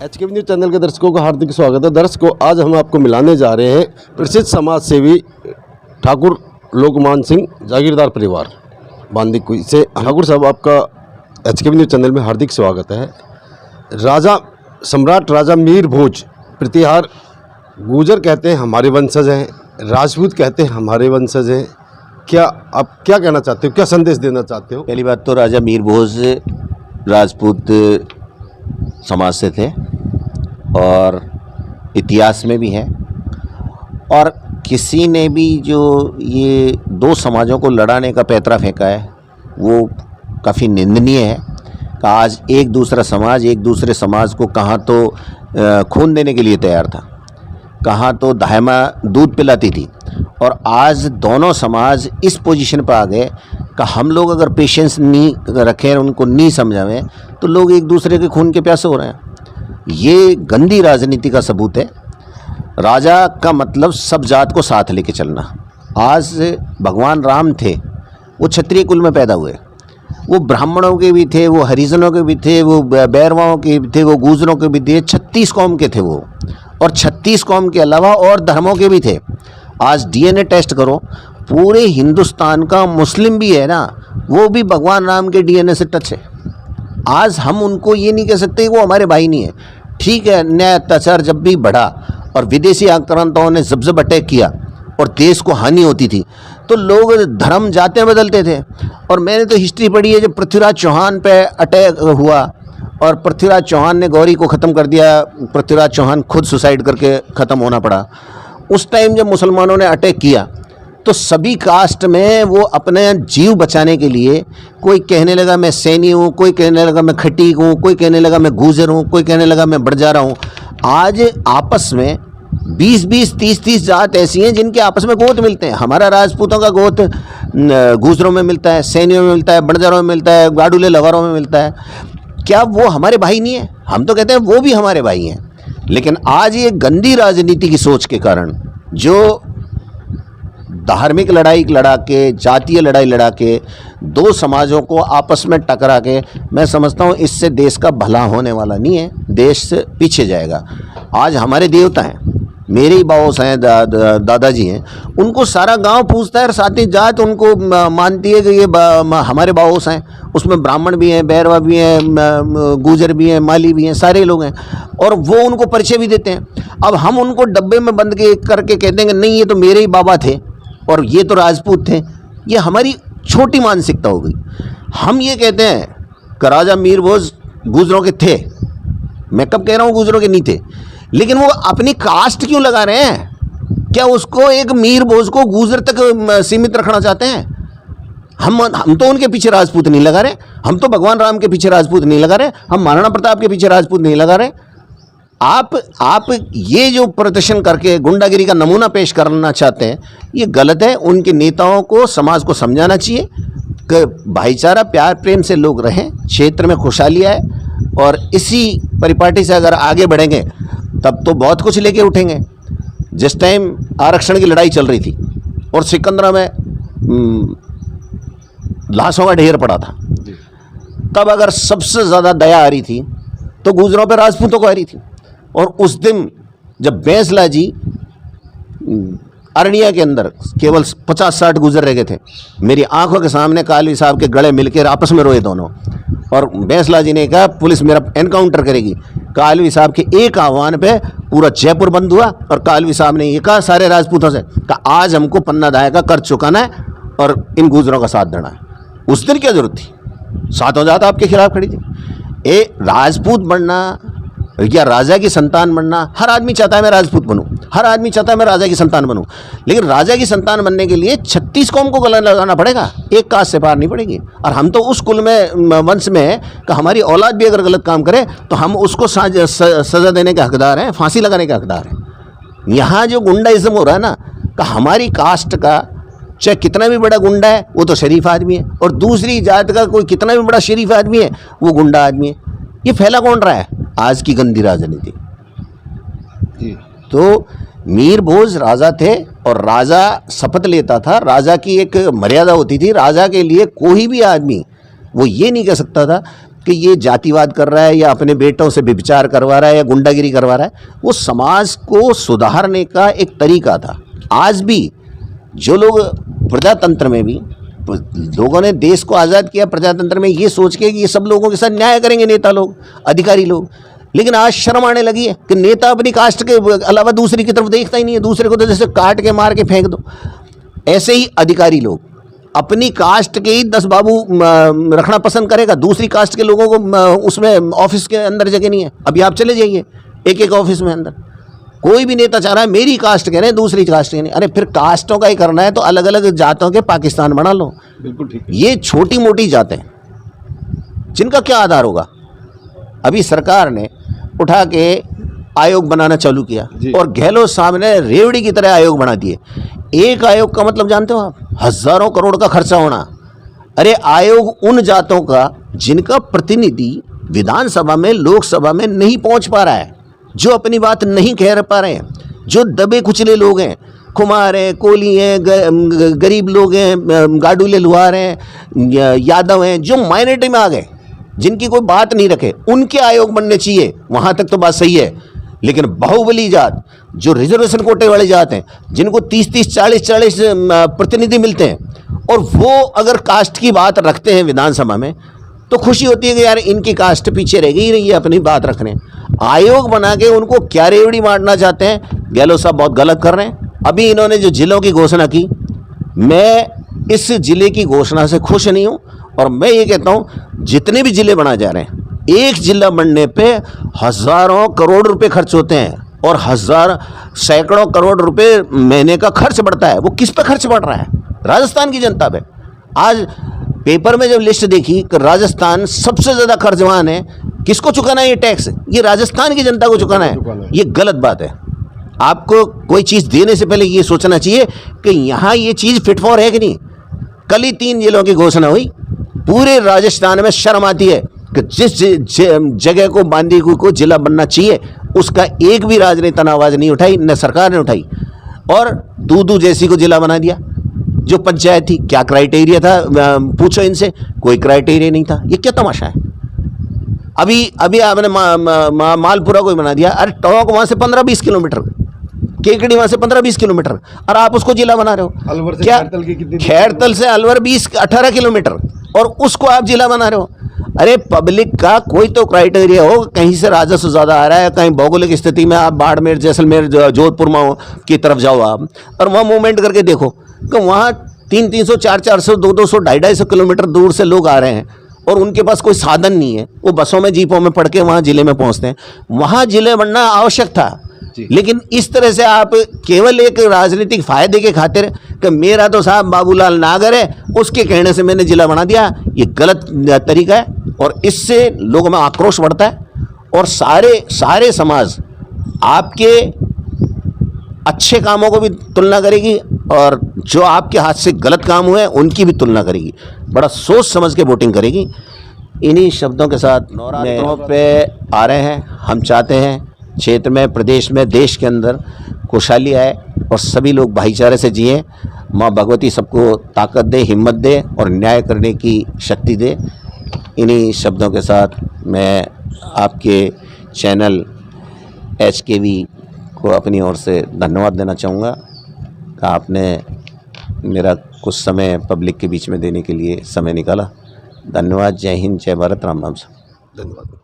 HKB news channel के दर्शकों को हार्दिक स्वागत है। दर्शकों, आज हम आपको मिलाने जा रहे हैं प्रसिद्ध समाज सेवी ठाकुर लोकमान सिंह जागीरदार परिवार बांदीकुई से। ठाकुर साहब, आपका HKB न्यूज़ चैनल में हार्दिक स्वागत है। राजा सम्राट राजा मीर भोज प्रतिहार गुजर कहते हैं हमारे वंशज हैं, राजपूत कहते हैं हमारे वंशज हैं। क्या आप क्या कहना चाहते हो, क्या संदेश देना चाहते हो? पहली बात तो राजा मीर भोज राजपूत समाज से थे और इतिहास में भी हैं, और किसी ने भी जो ये दो समाजों को लड़ाने का पैंतरा फेंका है वो काफ़ी निंदनीय है। कि आज एक दूसरा समाज एक दूसरे समाज को कहाँ तो खून देने के लिए तैयार था, कहाँ तो दाहिमा दूध पिलाती थी, और आज दोनों समाज इस पोजीशन पर आ गए कि हम लोग अगर पेशेंस नहीं रखें, उनको नहीं समझावें, तो लोग एक दूसरे के खून के प्यासे हो रहे हैं। ये गंदी राजनीति का सबूत है। राजा का मतलब सब जात को साथ लेके चलना। आज भगवान राम थे, वो क्षत्रिय कुल में पैदा हुए, वो ब्राह्मणों के भी थे, वो हरिजनों के भी थे, वो बैरवाओं के भी थे, वो गुजरों के भी थे, 36 कौम के थे वो, और 36 कौम के अलावा और धर्मों के भी थे। आज DNA टेस्ट करो, पूरे हिंदुस्तान का मुस्लिम भी है ना, वो भी भगवान राम के DNA से टच है। आज हम उनको ये नहीं कह सकते वो हमारे भाई नहीं है। ठीक है, न्याय अत्याचार जब भी बढ़ा और विदेशी आक्रांताओं ने जब अटैक किया और देश को हानि होती थी, तो लोग धर्म जातें बदलते थे। और मैंने तो हिस्ट्री पढ़ी है, जब पृथ्वीराज चौहान पे अटैक हुआ और पृथ्वीराज चौहान ने गौरी को ख़त्म कर दिया, पृथ्वीराज चौहान खुद सुसाइड करके ख़त्म होना पड़ा। उस टाइम जब मुसलमानों ने अटैक किया तो सभी कास्ट में वो अपने जीव बचाने के लिए, कोई कहने लगा मैं सैनी हूँ, कोई कहने लगा मैं खटीक हूँ, कोई कहने लगा मैं गुजर हूँ, कोई कहने लगा मैं बड़जारा हूँ। आज आपस में 20-20, 30-30 जात ऐसी हैं जिनके आपस में गोत मिलते हैं। हमारा राजपूतों का गोत गुजरों में मिलता है, सैनियों में मिलता है, बड़जारों में मिलता है, गाडुले लवारों में मिलता है। क्या वो हमारे भाई नहीं है? हम तो कहते हैं वो भी हमारे भाई हैं। लेकिन आज ये गंदी राजनीति की सोच के कारण जो धार्मिक लड़ाई लड़ा के, जातीय लड़ाई लड़ा के, दो समाजों को आपस में टकरा के, मैं समझता हूँ इससे देश का भला होने वाला नहीं है, देश से पीछे जाएगा। आज हमारे देवता हैं, मेरे ही बाऊस हैं, दादाजी हैं, उनको सारा गांव पूछता है और साथ ही जात उनको मानती है कि ये हमारे बाऊस हैं। उसमें ब्राह्मण भी हैं, बैरवा भी हैं, गुजर भी हैं, माली भी हैं, सारे लोग हैं, और वो उनको परिचय भी देते हैं। अब हम उनको डब्बे में बंद करके कह देंगे नहीं ये तो मेरे ही बाबा थे और ये तो राजपूत थे, ये हमारी छोटी मानसिकता हो गई। हम ये कहते हैं कि राजा मीर भोज गुजरों के थे, मैं कब कह रहा हूँ गुजरों के नहीं थे, लेकिन वो अपनी कास्ट क्यों लगा रहे हैं? क्या उसको एक मीर भोज को गुजर तक सीमित रखना चाहते हैं? हम तो उनके पीछे राजपूत नहीं लगा रहे, हम तो भगवान राम के पीछे राजपूत नहीं लगा रहे, हम महाराणा प्रताप के पीछे राजपूत नहीं लगा रहे। आप ये जो प्रदर्शन करके गुंडागिरी का नमूना पेश करना चाहते हैं, ये गलत है। उनके नेताओं को, समाज को समझाना चाहिए कि भाईचारा, प्यार, प्रेम से लोग रहें, क्षेत्र में खुशहाली आए, और इसी परिपाटी से अगर आगे बढ़ेंगे तब तो बहुत कुछ लेके उठेंगे। जिस टाइम आरक्षण की लड़ाई चल रही थी और सिकंदरा में लाशों का ढेर पड़ा था, तब अगर सबसे ज़्यादा दया आ रही थी तो गुजरों पे राजपूतों को आ रही थी। और उस दिन जब बैंसला जी अरनिया के अंदर केवल 50-60 गुजर रह गए थे, मेरी आंखों के सामने कालवी साहब के गले मिलकर आपस में रोए दोनों, और बैंसला जी ने कहा पुलिस मेरा एनकाउंटर करेगी। कालवी साहब के एक आह्वान पे पूरा जयपुर बंद हुआ, और कालवी साहब ने ये कहा सारे राजपूतों से कि आज हमको पन्ना दाया का कर्ज चुकाना है और इन गुजरों का साथ देना है। उस दिन क्या जरूरत थी? सातों जात आपके खिलाफ खड़ी थी। राजपूत बनना या राजा की संतान बनना, हर आदमी चाहता है मैं राजपूत बनूं, हर आदमी चाहता है मैं राजा की संतान बनूं, लेकिन राजा की संतान बनने के लिए 36 कौम को गला लगाना पड़ेगा, एक कास्ट से पार नहीं पड़ेगी। और हम तो उस कुल में, वंश में है कि हमारी औलाद भी अगर गलत काम करे तो हम उसको सज़ा देने के हकदार हैं, फांसी लगाने के हकदार हैं। यहाँ जो गुंडाइज्म हो रहा है ना, कि हमारी कास्ट का चाहे कितना भी बड़ा गुंडा है वो तो शरीफ आदमी है, और दूसरी जात का कोई कितना भी बड़ा शरीफ आदमी है वो गुंडा आदमी है। ये फैला कौन रहा है? आज की गंदी राजनीति। तो मीर भोज राजा थे, और राजा शपथ लेता था, राजा की एक मर्यादा होती थी। राजा के लिए कोई भी आदमी वो ये नहीं कह सकता था कि ये जातिवाद कर रहा है या अपने बेटों से व्यभिचार करवा रहा है या गुंडागिरी करवा रहा है। वो समाज को सुधारने का एक तरीका था। आज भी जो लोग प्रजातंत्र में भी लोगों ने देश को आज़ाद किया प्रजातंत्र में ये सोच के कि ये सब लोगों के साथ न्याय करेंगे नेता लोग, अधिकारी लोग, लेकिन आज शर्म आने लगी है कि नेता अपनी कास्ट के अलावा दूसरी की तरफ देखता ही नहीं है, दूसरे को तो जैसे काट के मार के फेंक दो। ऐसे ही अधिकारी लोग अपनी कास्ट के ही 10 बाबू रखना पसंद करेगा, दूसरी कास्ट के लोगों को उसमें ऑफिस के अंदर जगह नहीं है। अभी आप चले जाइए एक एक ऑफिस में अंदर, कोई भी नेता चाह रहा है मेरी कास्ट कह रहे हैं, दूसरी कास्ट कह रहे हैं। अरे फिर कास्टों का ही करना है तो अलग अलग जातों के पाकिस्तान बना लो। बिल्कुल ठीक। ये छोटी मोटी जातें जिनका क्या आधार होगा। अभी सरकार ने उठा के आयोग बनाना चालू किया और गहलोत साहब ने रेवड़ी की तरह आयोग बना दिए। एक आयोग का मतलब जानते हो आप, हजारों करोड़ का खर्चा होना। अरे आयोग उन जातों का जिनका प्रतिनिधि विधानसभा में लोकसभा में नहीं पहुंच पा रहा है, जो अपनी बात नहीं कह पा रहे हैं, जो दबे कुचले लोग हैं, कुमार हैं, कोली हैं, गरीब लोग हैं, गाडूले लुहार हैं, यादव हैं, जो माइनॉरिटी में आ गए, जिनकी कोई बात नहीं रखे, उनके आयोग बनने चाहिए। वहाँ तक तो बात सही है, लेकिन बाहुबली जात, जो रिजर्वेशन कोटे वाले जात हैं, जिनको 30-30, 40-40 प्रतिनिधि मिलते हैं, और वो अगर कास्ट की बात रखते हैं विधानसभा में तो खुशी होती है कि यार इनकी कास्ट पीछे रह गई, रही है अपनी बात रखने। आयोग बना के उनको क्या रेवड़ी मारना चाहते हैं। गहलोत साहब बहुत गलत कर रहे हैं। अभी इन्होंने जो जिलों की घोषणा की, मैं इस जिले की घोषणा से खुश नहीं हूँ, और मैं ये कहता हूँ जितने भी जिले बनाए जा रहे हैं, एक जिला बनने पे हजारों करोड़ रुपए खर्च होते हैं और सैकड़ों करोड़ रुपए महीने का खर्च बढ़ता है। वो किस पे खर्च बढ़ रहा है? राजस्थान की जनता पे। आज पेपर में जब लिस्ट देखी कि राजस्थान सबसे ज़्यादा खर्चवान है, किसको चुकाना है ये टैक्स? ये राजस्थान की जनता को चुकाना है। ये गलत बात है। आपको कोई चीज़ देने से पहले ये सोचना चाहिए कि यहाँ ये चीज़ फिट फॉर है कि नहीं। कल ही 3 जिलों की घोषणा हुई। पूरे राजस्थान में शर्म आती है कि जिस जगह को बांदीकुई को जिला बनना चाहिए उसका एक भी राजनेता ने आवाज़ नहीं उठाई, न सरकार ने उठाई, और दूदू जैसी को जिला बना दिया। जो पंचायत थी, क्या क्राइटेरिया था? पूछो इनसे, कोई क्राइटेरिया नहीं था। ये क्या तमाशा है? अभी आपने मालपुरा को बना दिया। अरे टोंक वहाँ से 15-20 किलोमीटर, केकड़ी वहाँ से 15-20 किलोमीटर, और आप उसको जिला बना रहे हो। अलवर से क्या खैरतल की कितनी? खैरतल से अलवर 18 किलोमीटर, और उसको आप जिला बना रहे हो। अरे पब्लिक का कोई तो क्राइटेरिया हो। कहीं से राजस्व ज़्यादा आ रहा है, कहीं भौगोलिक स्थिति में आप बाड़मेर, जैसलमेर, जोधपुर की तरफ जाओ आप, और वहाँ मूवमेंट करके देखो कि वहाँ 300, 400, 200, 250 किलोमीटर दूर से लोग आ रहे हैं और उनके पास कोई साधन नहीं है। वो बसों में, जीपों में पढ़ के वहाँ ज़िले में पहुँचते हैं। वहाँ ज़िले बनना आवश्यक था, लेकिन इस तरह से आप केवल एक राजनीतिक फ़ायदे के खातिर कि मेरा तो साहब बाबूलाल नागर है, उसके कहने से मैंने ज़िला बना दिया, ये गलत तरीका है। और इससे लोगों में आक्रोश बढ़ता है, और सारे समाज आपके अच्छे कामों को भी तुलना करेगी और जो आपके हाथ से गलत काम हुए हैं उनकी भी तुलना करेगी। बड़ा सोच समझ के वोटिंग करेगी। इन्हीं शब्दों के साथ नवरात्रों पे आ रहे हैं। हम चाहते हैं क्षेत्र में, प्रदेश में, देश के अंदर खुशहाली आए और सभी लोग भाईचारे से जिए। माँ भगवती सबको ताकत दे, हिम्मत दे और न्याय करने की शक्ति दे। इन्हीं शब्दों के साथ मैं आपके चैनल HKV को अपनी ओर से धन्यवाद देना चाहूँगा कि आपने मेरा कुछ समय पब्लिक के बीच में देने के लिए समय निकाला। धन्यवाद। जय हिंद, जय भारत, राम राम। धन्यवाद।